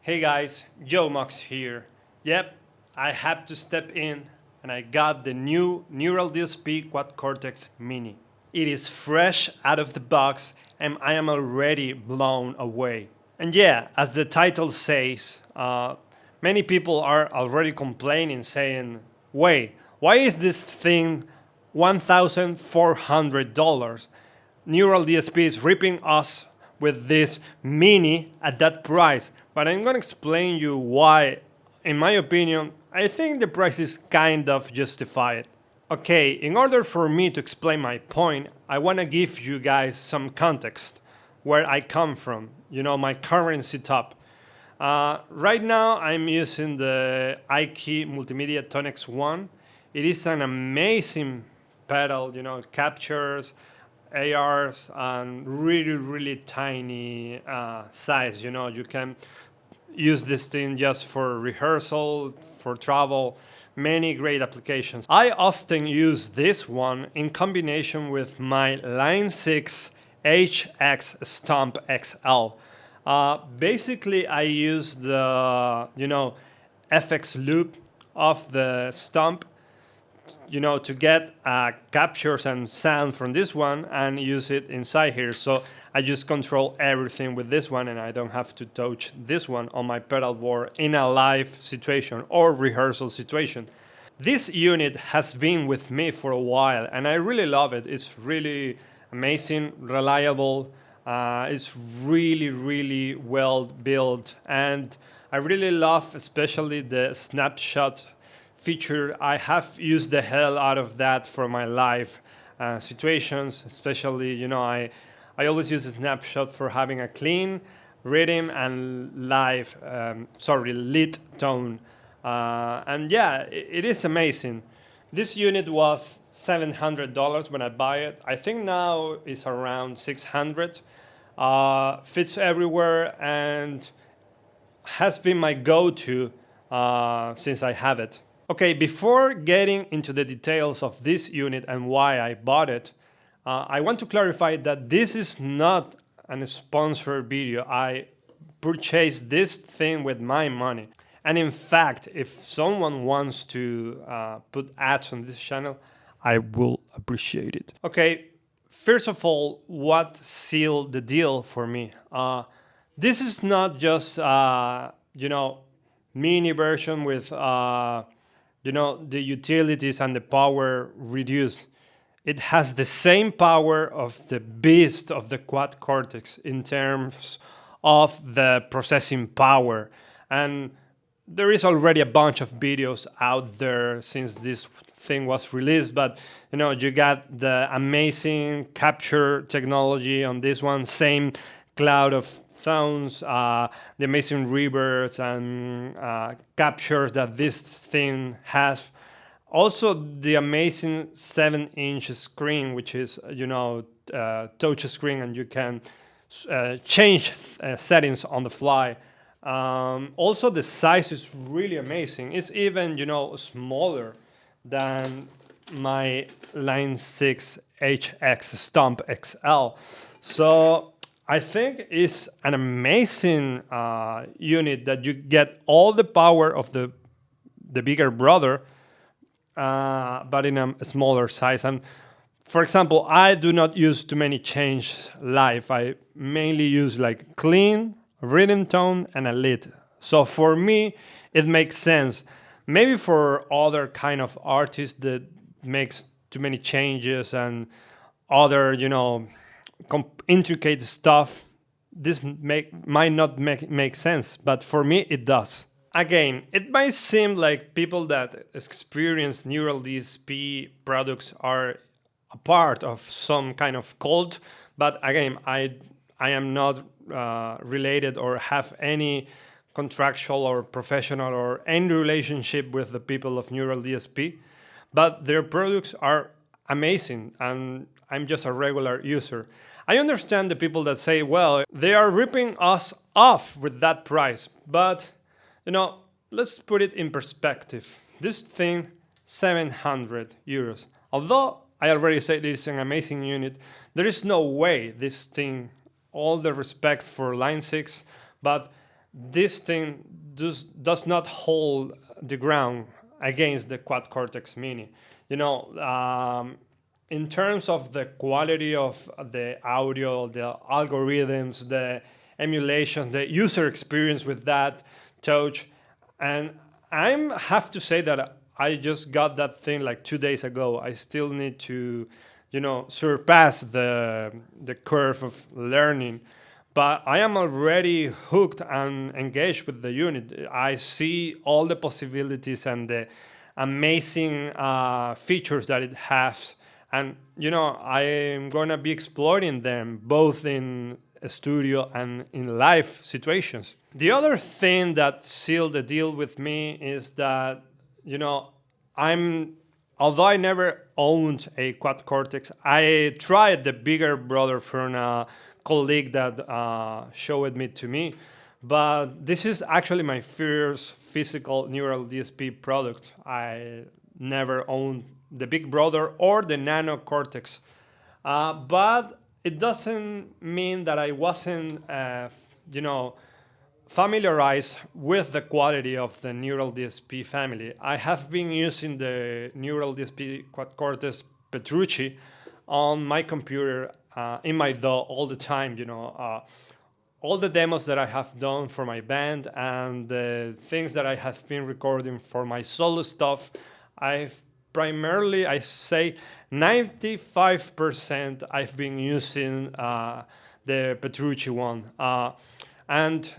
Hey guys, Joe Mox here. Yep, I had to step in and I got the new Neural DSP Quad Cortex Mini. It is fresh out of the box and I am already blown away. And yeah, as the title says, many people are already complaining saying, wait, why is this thing $1,400? Neural DSP is ripping us with this mini at that price. But I'm gonna explain you why, in my opinion, I think the price is kind of justified. Okay, in order for me to explain my point, I wanna give you guys some context where I come from, my current setup. Right now, I'm using the iKey Multimedia TONEX One. It is an amazing pedal, it captures ARs and really tiny size. You can use this thing just for rehearsal, for travel, many great applications. I often use this one in combination with my Line 6 HX Stomp XL. Basically, I use the FX loop of the Stomp to get captures and sound from this one and use it inside here. So I just control everything with this one and I don't have to touch this one on my pedal board in a live situation or rehearsal situation. This unit has been with me for a while and I really love it. It's really amazing, reliable. It's really well built and I really love especially the snapshot feature. I have used the hell out of that for my live situations, especially, I always use a snapshot for having a clean rhythm and lit tone. And yeah, it is amazing. This unit was $700 when I buy it. I think now it's around 600. Fits everywhere and has been my go-to since I have it. Okay, before getting into the details of this unit and why I bought it, I want to clarify that this is not a sponsored video. I purchased this thing with my money. And in fact, if someone wants to put ads on this channel, I will appreciate it. Okay, first of all, what sealed the deal for me? This is not just, mini version with the utilities and the power reduced. It has the same power of the beast of the Quad Cortex in terms of the processing power. And there is already a bunch of videos out there since this thing was released, but you got the amazing capture technology on this one, same cloud of sounds, the amazing reverbs and captures that this thing has. Also, the amazing 7-inch screen, which is touch screen, and you can change settings on the fly. Also, the size is really amazing. It's even smaller than my Line 6 HX Stomp XL. So I think it's an amazing unit that you get all the power of the bigger brother, but in a smaller size. And for example, I do not use too many changes live. I mainly use like clean, rhythm tone, and a lit. So for me, it makes sense. Maybe for other kind of artists that makes too many changes and other, intricate stuff, this might not make sense, but for me it does. Again, it might seem like people that experience Neural DSP products are a part of some kind of cult, but again, I am not related or have any contractual or professional or any relationship with the people of Neural DSP, but their products are amazing and I'm just a regular user. I understand the people that say, well, they are ripping us off with that price, but let's put it in perspective. This thing, 700 euros. Although I already said it is an amazing unit, there is no way this thing, all the respect for Line 6, but this thing does not hold the ground against the Quad Cortex Mini. You know, in terms of the quality of the audio, the algorithms, the emulation, the user experience with that touch, and I have to say that I just got that thing like 2 days ago. I still need to, surpass the curve of learning, but I am already hooked and engaged with the unit. I see all the possibilities and the amazing features that it has, and I'm gonna be exploring them both in a studio and in live situations. The other thing that sealed the deal with me is that I'm although I never owned a quad cortex, I tried the bigger brother from a colleague that showed it to me. But this is actually my first physical neural DSP product. I never owned the big brother or the nano cortex. But it doesn't mean that I wasn't, familiarized with the quality of the neural DSP family. I have been using the neural DSP quad cortex Petrucci on my computer in my DAW all the time. All the demos that I have done for my band and the things that I have been recording for my solo stuff, I've primarily, I say 95% I've been using the Petrucci one. And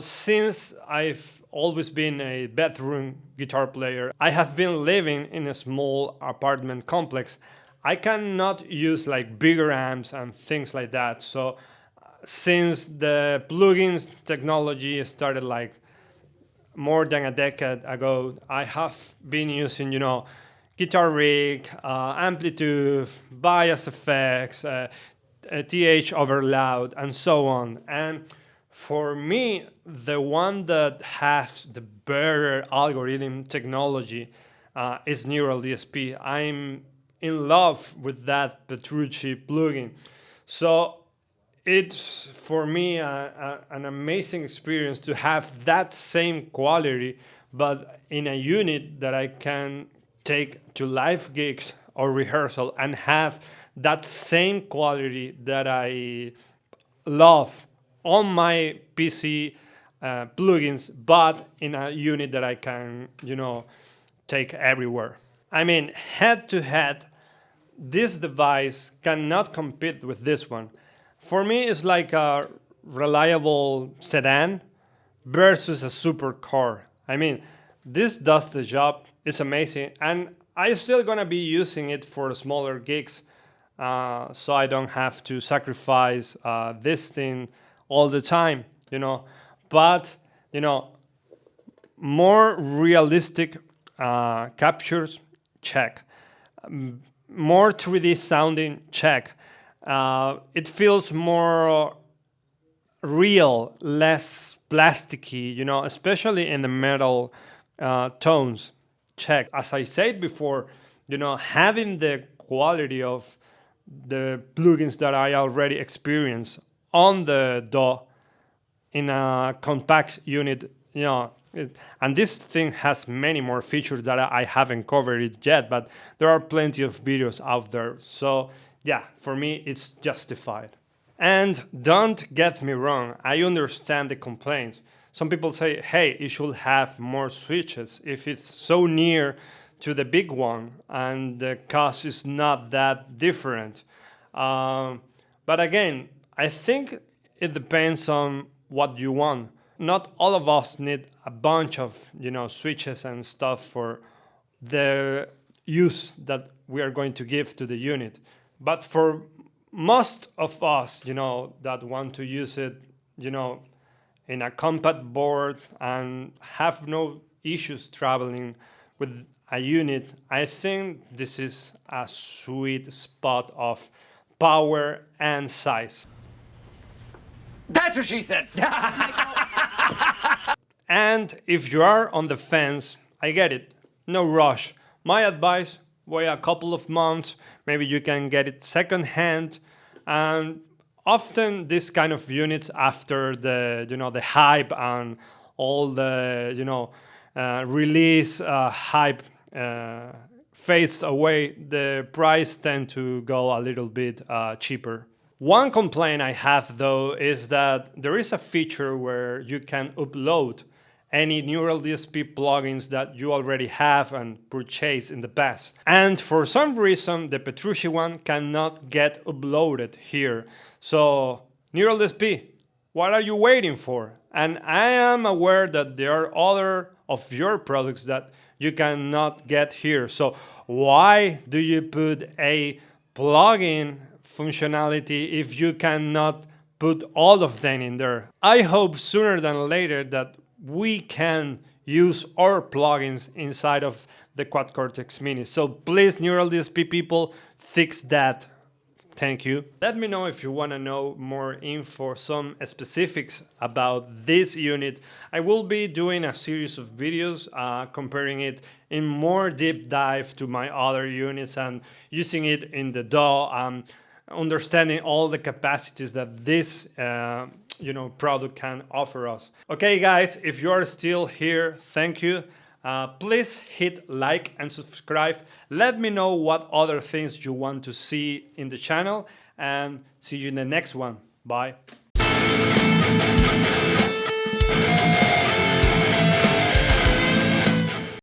since I've always been a bedroom guitar player, I have been living in a small apartment complex. I cannot use like bigger amps and things like that. So since the plugins technology started like more than a decade ago, I have been using, guitar rig, amplitude, bias effects, TH overload, and so on. And for me, the one that has the better algorithm technology is Neural DSP. I'm in love with that Petrucci plugin. So it's for me an amazing experience to have that same quality, but in a unit that I can take to live gigs or rehearsal and have that same quality that I love on my PC plugins, but in a unit that I can, take everywhere. I mean, head to head, this device cannot compete with this one. For me, it's like a reliable sedan versus a supercar. I mean, this does the job. It's amazing, and I'm still gonna be using it for smaller gigs, so I don't have to sacrifice this thing all the time, But more realistic captures, check. More 3D sounding, check. It feels more real, less plasticky, especially in the metal tones. Check. As I said before, having the quality of the plugins that I already experienced on the DAW in a compact unit, and this thing has many more features that I haven't covered it yet, but there are plenty of videos out there. So yeah, for me, it's justified. And don't get me wrong, I understand the complaints. Some people say, hey, you should have more switches if it's so near to the big one and the cost is not that different. But again, I think it depends on what you want. Not all of us need a bunch of switches and stuff for the use that we are going to give to the unit. But for most of us, that want to use it, in a compact board and have no issues traveling with a unit, I think this is a sweet spot of power and size. That's what she said. And if you are on the fence, I get it. No rush. My advice, wait a couple of months. Maybe you can get it secondhand. And often this kind of units, after the the hype and all the release hype fades away, the price tend to go a little bit cheaper. One complaint I have though is that there is a feature where you can upload any Neural DSP plugins that you already have and purchased in the past. And for some reason, the Petrucci one cannot get uploaded here. So, Neural DSP, what are you waiting for? And I am aware that there are other of your products that you cannot get here. So, why do you put a plugin functionality if you cannot put all of them in there? I hope sooner than later that we can use our plugins inside of the Quad Cortex Mini. So please, Neural DSP people, fix that. Thank you. Let me know if you want to know more info, some specifics about this unit. I will be doing a series of videos comparing it in more deep dive to my other units and using it in the DAW, understanding all the capacities that this product can offer us. Okay guys, if you are still here, thank you. Please hit like and subscribe. Let me know what other things you want to see in the channel, and see you in the next one. Bye.